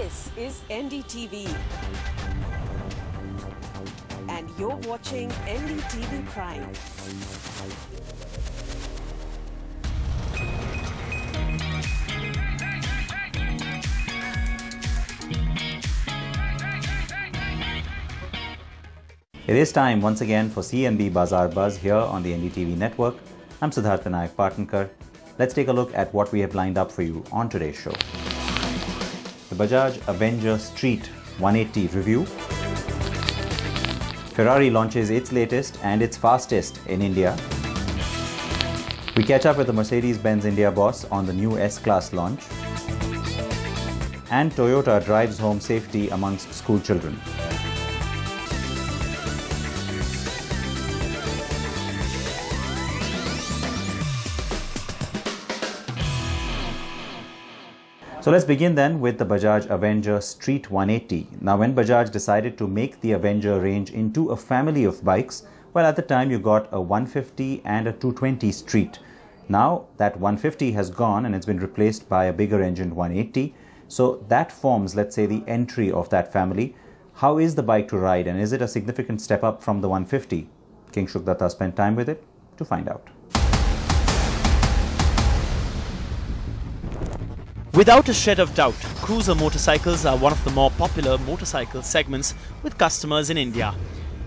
This is NDTV. And you're watching NDTV Prime. It is time once again for CNB Bazaar Buzz here on the NDTV network. I'm Siddharth Vinayak Partnkar. Let's take a look at what we have lined up for you on today's show. The Bajaj Avenger Street 180 review. Ferrari launches its latest and its fastest in India. We catch up with the Mercedes-Benz India boss on the new S-Class launch. And Toyota drives home safety amongst school children. So let's begin then with the Bajaj Avenger Street 180. Now when Bajaj decided to make the Avenger range into a family of bikes, well, at the time you got a 150 and a 220 Street. Now that 150 has gone and it's been replaced by a bigger engine 180. So that forms, let's say, the entry of that family. How is the bike to ride, and is it a significant step up from the 150? King Shukdatta spent time with it to find out. Without a shred of doubt, cruiser motorcycles are one of the more popular motorcycle segments with customers in India.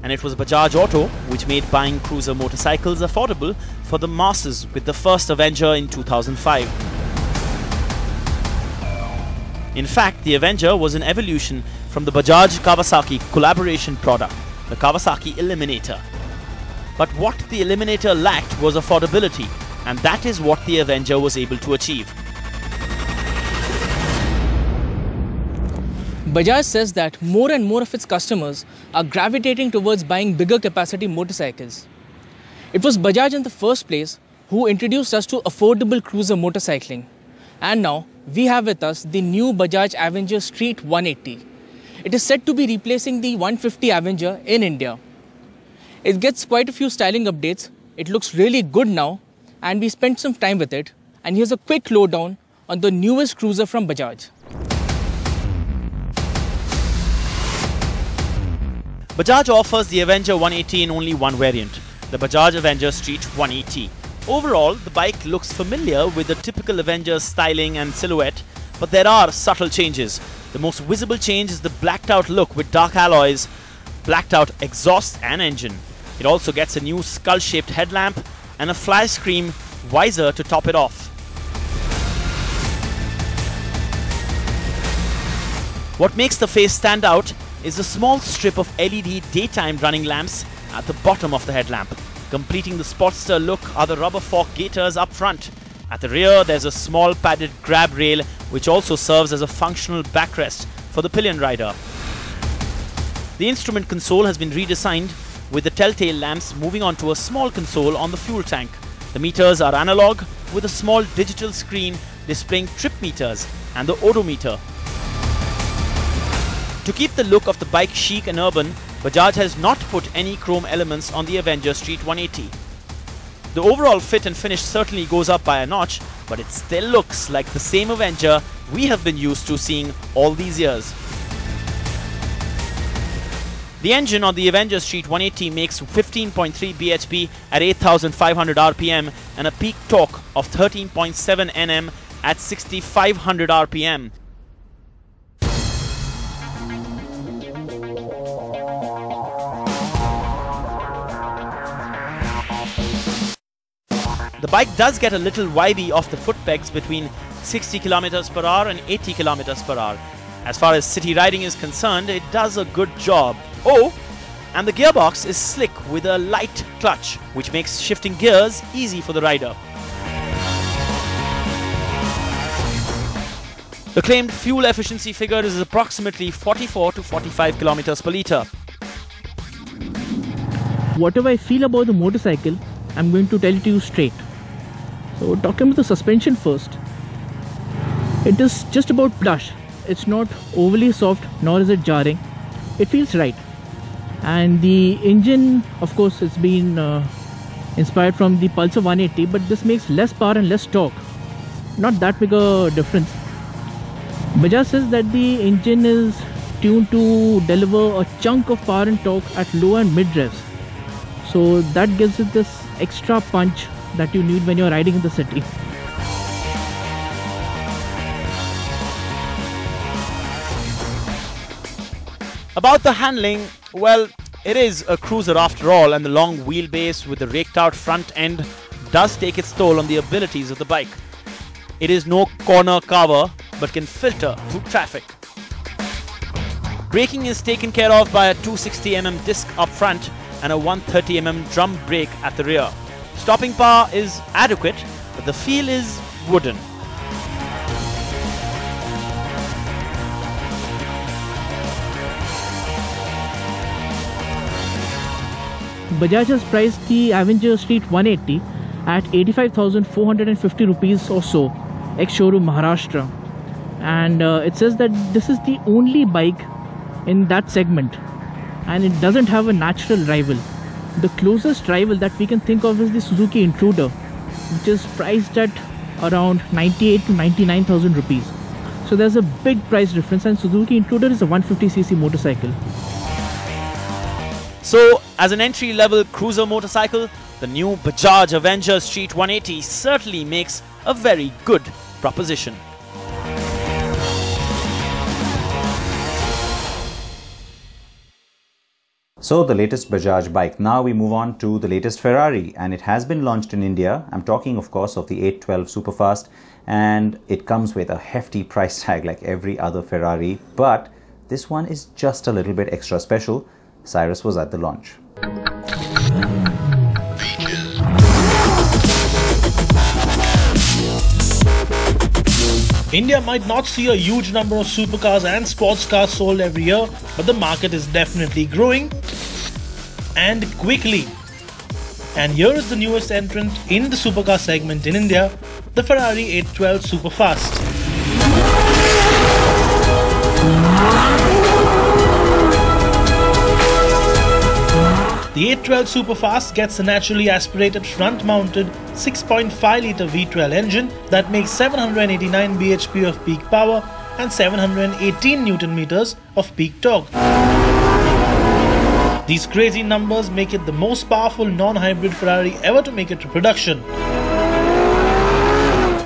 And it was Bajaj Auto which made buying cruiser motorcycles affordable for the masses with the first Avenger in 2005. In fact, the Avenger was an evolution from the Bajaj-Kawasaki collaboration product, the Kawasaki Eliminator. But what the Eliminator lacked was affordability, and that is what the Avenger was able to achieve. Bajaj says that more and more of its customers are gravitating towards buying bigger capacity motorcycles. It was Bajaj in the first place who introduced us to affordable cruiser motorcycling. And now we have with us the new Bajaj Avenger Street 180. It is said to be replacing the 150 Avenger in India. It gets quite a few styling updates. It looks really good now, and we spent some time with it. And here's a quick lowdown on the newest cruiser from Bajaj. Bajaj offers the Avenger 180 in only one variant, the Bajaj Avenger Street 180. Overall, the bike looks familiar with the typical Avenger styling and silhouette, but there are subtle changes. The most visible change is the blacked out look with dark alloys, blacked out exhaust and engine. It also gets a new skull-shaped headlamp and a fly screen visor to top it off. What makes the face stand out is a small strip of LED daytime running lamps at the bottom of the headlamp. Completing the Sportster look are the rubber fork gaiters up front. At the rear, there's a small padded grab rail which also serves as a functional backrest for the pillion rider. The instrument console has been redesigned with the telltale lamps moving onto a small console on the fuel tank. The meters are analog with a small digital screen displaying trip meters and the odometer. To keep the look of the bike chic and urban, Bajaj has not put any chrome elements on the Avenger Street 180. The overall fit and finish certainly goes up by a notch, but it still looks like the same Avenger we have been used to seeing all these years. The engine on the Avenger Street 180 makes 15.3 bhp at 8,500 rpm and a peak torque of 13.7 Nm at 6,500 rpm. The bike does get a little wivey off the foot pegs between 60 km per hour and 80 km per hour. As far as city riding is concerned, it does a good job. Oh, and the gearbox is slick with a light clutch, which makes shifting gears easy for the rider. The claimed fuel efficiency figure is approximately 44 to 45 km per litre. Whatever I feel about the motorcycle, I'm going to tell it to you straight. So talking about the suspension first, it is just about plush. It's not overly soft nor is it jarring. It feels right. And the engine, of course, it's been inspired from the Pulsar 180, but this makes less power and less torque. Not that big a difference. Bajaj says that the engine is tuned to deliver a chunk of power and torque at low and mid revs. So that gives it this extra punch that you need when you're riding in the city. About the handling, well, it is a cruiser after all, and the long wheelbase with the raked out front end does take its toll on the abilities of the bike. It is no corner carver but can filter through traffic. Braking is taken care of by a 260mm disc up front and a 130mm drum brake at the rear. Stopping power is adequate, but the feel is wooden. Bajaj has priced the Avenger Street 180 at 85,450 rupees or so, ex-showroom Maharashtra. And it says that this is the only bike in that segment, and it doesn't have a natural rival. The closest rival that we can think of is the Suzuki Intruder, which is priced at around 98 to 99,000 rupees. So there's a big price difference, and Suzuki Intruder is a 150cc motorcycle. So, as an entry-level cruiser motorcycle, the new Bajaj Avenger Street 180 certainly makes a very good proposition. So the latest Bajaj bike. Now we move on to the latest Ferrari, and it has been launched in India. I'm talking of course of the 812 Superfast, and it comes with a hefty price tag like every other Ferrari, but this one is just a little bit extra special. Cyrus was at the launch. India might not see a huge number of supercars and sports cars sold every year, but the market is definitely growing and quickly. And here is the newest entrant in the supercar segment in India, the Ferrari 812 Superfast. The 812 Superfast gets a naturally aspirated front-mounted 6.5-litre V12 engine that makes 789 bhp of peak power and 718 Nm of peak torque. These crazy numbers make it the most powerful non-hybrid Ferrari ever to make it to production.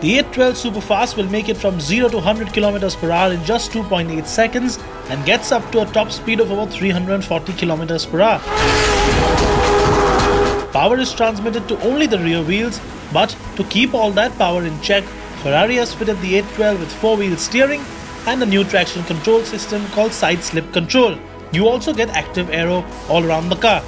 The 812 Superfast will make it from 0 to 100 km per hour in just 2.8 seconds and gets up to a top speed of over 340 km per hour. Power is transmitted to only the rear wheels, but to keep all that power in check, Ferrari has fitted the 812 with 4-wheel steering and a new traction control system called side slip control. You also get active aero all around the car.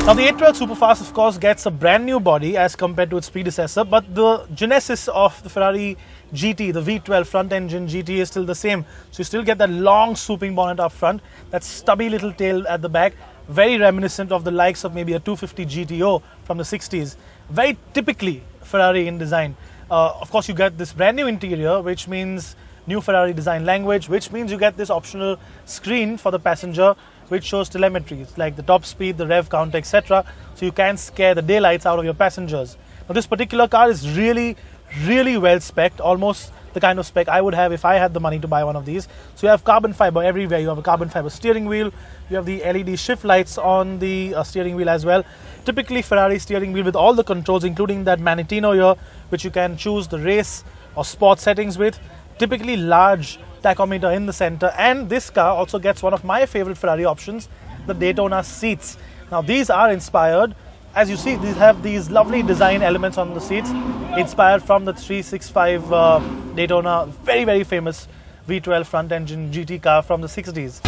Now the 812 Superfast of course gets a brand new body as compared to its predecessor, but the genesis of the Ferrari GT, the V12 front engine GT, is still the same. So you still get that long swooping bonnet up front, that stubby little tail at the back, very reminiscent of the likes of maybe a 250 GTO from the 60s. Very typically Ferrari in design. Of course you get this brand new interior, which means new Ferrari design language, which means you get this optional screen for the passenger which shows telemetry like the top speed, the rev count, etc. So you can scare the daylights out of your passengers. Now this particular car is really well spec'd, almost the kind of spec I would have if I had the money to buy one of these. So you have carbon fiber everywhere. You have a carbon fiber steering wheel, you have the LED shift lights on the steering wheel as well. Typically Ferrari steering wheel with all the controls, including that Manettino here, which you can choose the race or sport settings with. Typically large tachometer in the center, and this car also gets one of my favorite Ferrari options, the Daytona seats. Now these are inspired, as you see, these have these lovely design elements on the seats, inspired from the 365 Daytona, very famous V12 front engine GT car from the 60s.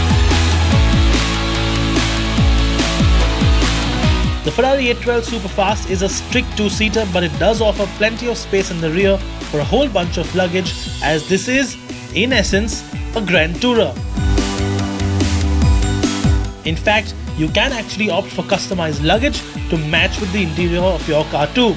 The Ferrari 812 Superfast is a strict two-seater, but it does offer plenty of space in the rear for a whole bunch of luggage, as this is, in essence, a Grand Tourer. In fact, you can actually opt for customized luggage to match with the interior of your car too.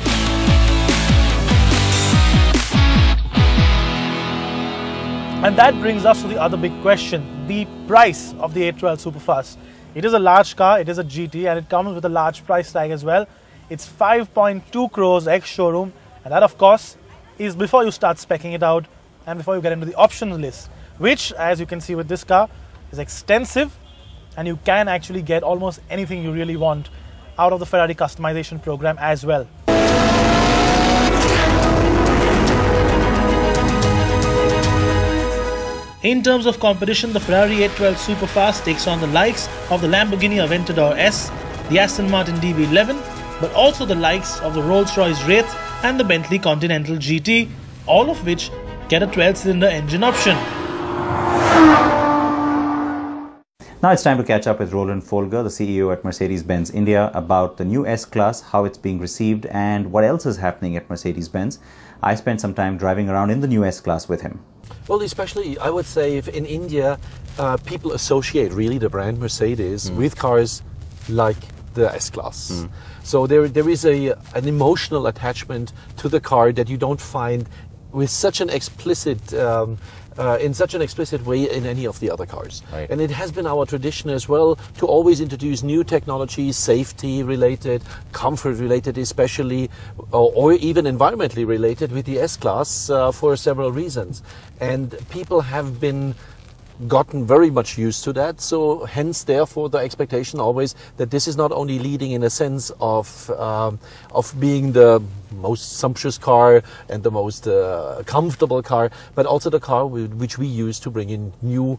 And that brings us to the other big question, the price of the 812 Superfast. It is a large car, it is a GT, and it comes with a large price tag as well. It's 5.2 crores ex-showroom, and that of course is before you start speccing it out and before you get into the options list, which, as you can see with this car, is extensive, and you can actually get almost anything you really want out of the Ferrari customization program as well. In terms of competition, the Ferrari 812 Superfast takes on the likes of the Lamborghini Aventador S, the Aston Martin DB11, but also the likes of the Rolls-Royce Wraith and the Bentley Continental GT, all of which get a 12-cylinder engine option. Now it's time to catch up with Roland Folger, the CEO at Mercedes-Benz India, about the new S-Class, how it's being received, and what else is happening at Mercedes-Benz. I spent some time driving around in the new S-Class with him. Well, especially, I would say, if in India, people associate really the brand Mercedes with cars like the S-Class. So there is an emotional attachment to the car that you don't find with such an explicit in such an explicit way in any of the other cars. Right. And it has been our tradition as well to always introduce new technologies, safety related, comfort related especially, or even environmentally related with the S-Class for several reasons. And people have been gotten very much used to that, so hence therefore the expectation always that this is not only leading in a sense of being the most sumptuous car and the most comfortable car, but also the car which we use to bring in new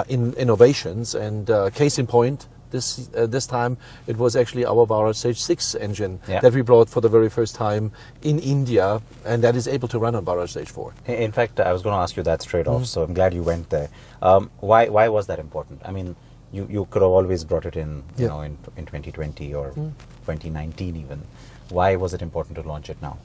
innovations. And case in point, this time it was actually our Bajaj Stage 6 engine that we brought for the very first time in India, and that is able to run on Bajaj Stage 4. In fact, I was going to ask you that straight off, so I'm glad you went there. Why was that important? I mean, you could have always brought it in, you know, in 2020 or 2019 even. Why was it important to launch it now?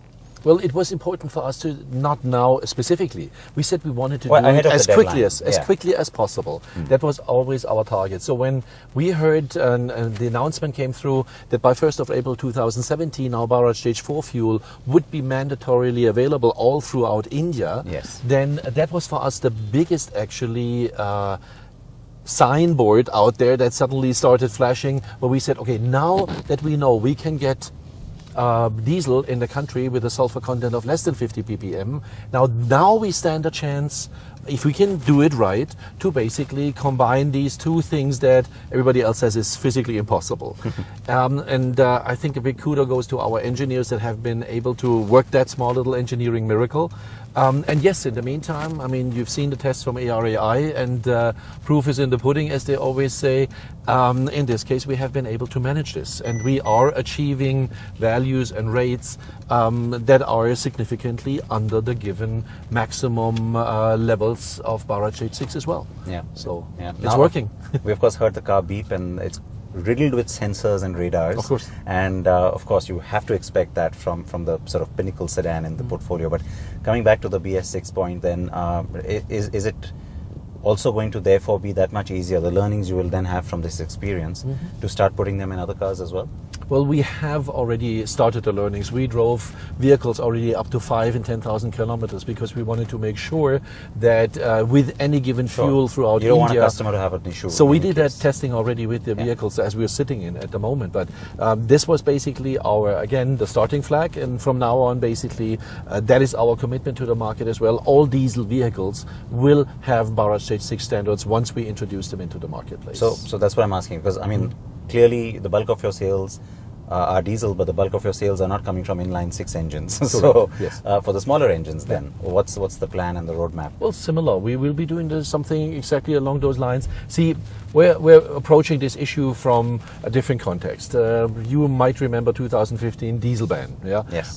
Well, it was important for us to not now specifically. We said we wanted to do it as quickly as possible. That was always our target. So when we heard the announcement came through that by 1st of April 2017 our Bajaj Stage 4 fuel would be mandatorily available all throughout India, then that was for us the biggest actually signboard out there that suddenly started flashing, where we said, okay, now that we know we can get diesel in the country with a sulfur content of less than 50 ppm. Now we stand a chance, if we can do it right, to basically combine these two things that everybody else says is physically impossible. I think a big kudo goes to our engineers that have been able to work that small little engineering miracle. And yes, in the meantime, I mean, you've seen the tests from ARAI, and proof is in the pudding, as they always say. In this case, we have been able to manage this, and we are achieving values and rates that are significantly under the given maximum levels of Bajaj Stage 6 as well. So it's working. We of course heard the car beep, and it's riddled with sensors and radars. Of course. And of course you have to expect that from the sort of pinnacle sedan in the portfolio. But coming back to the BS6 point, then is it also going to therefore be that much easier, the learnings you will then have from this experience, to start putting them in other cars as well? Well, we have already started the learnings. We drove vehicles already up to 5,000 and 10,000 kilometers because we wanted to make sure that with any given fuel throughout India, you don't want a customer to have an issue. So we did that testing already with the vehicles as we're sitting in at the moment. But this was basically the starting flag, and from now on, basically, that is our commitment to the market as well. All diesel vehicles will have Bajaj Stage 6 standards once we introduce them into the marketplace. So that's what I'm asking, because I mean, clearly the bulk of your sales are diesel, but the bulk of your sales are not coming from inline 6 engines. So for the smaller engines then, what's the plan and the roadmap? Well, similar. We will be doing something exactly along those lines. See, we're approaching this issue from a different context. You might remember 2015 diesel ban,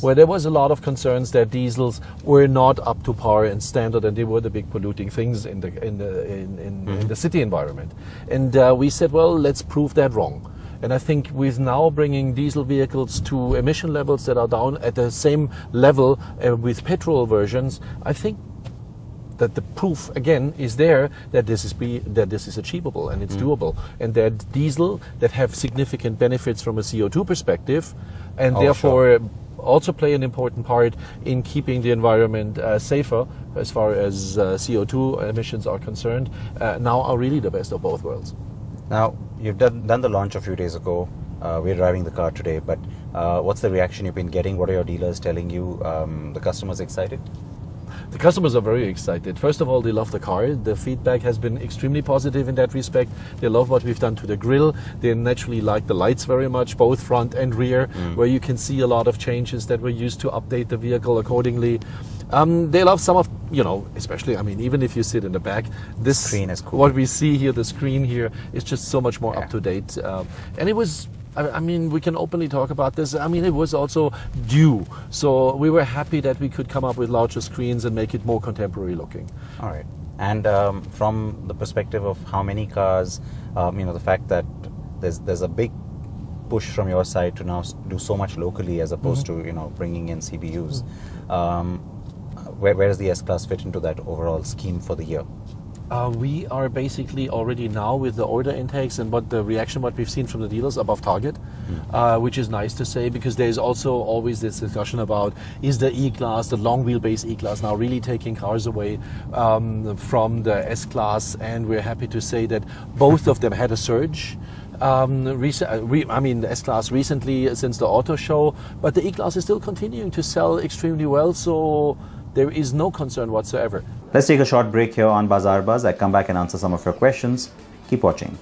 where there was a lot of concerns that diesels were not up to par and standard, and they were the big polluting things in the city environment. And we said, well, let's prove that wrong. And I think with now bringing diesel vehicles to emission levels that are down at the same level with petrol versions, I think that the proof again is there that this is achievable and it's doable, and that diesel that have significant benefits from a CO2 perspective, and therefore also play an important part in keeping the environment safer as far as CO2 emissions are concerned, now are really the best of both worlds. Now, You've done the launch a few days ago. We're driving the car today, but what's the reaction you've been getting? What are your dealers telling you? The customers excited? The customers are very excited. First of all, they love the car. The feedback has been extremely positive in that respect. They love what we've done to the grille. They naturally like the lights very much, both front and rear, where you can see a lot of changes that were used to update the vehicle accordingly. They love some of, especially, even if you sit in the back, this screen is cool. What we see here, the screen here, is just so much more up to date. And it was, we can openly talk about this. It was also due. So we were happy that we could come up with larger screens and make it more contemporary looking. All right. And from the perspective of how many cars, the fact that there's a big push from your side to now do so much locally as opposed to, bringing in CBUs. Where does the S-Class fit into that overall scheme for the year? We are basically already now with the order intakes and what we've seen from the dealers above target, which is nice to say, because there's also always this discussion about, is the E-Class, the long wheelbase E-Class, now really taking cars away from the S-Class, and we're happy to say that both of them had a surge. The S-Class recently since the auto show, but the E-Class is still continuing to sell extremely well, so there is no concern whatsoever. Let's take a short break here on Bazaar Buzz. I come back and answer some of your questions. Keep watching.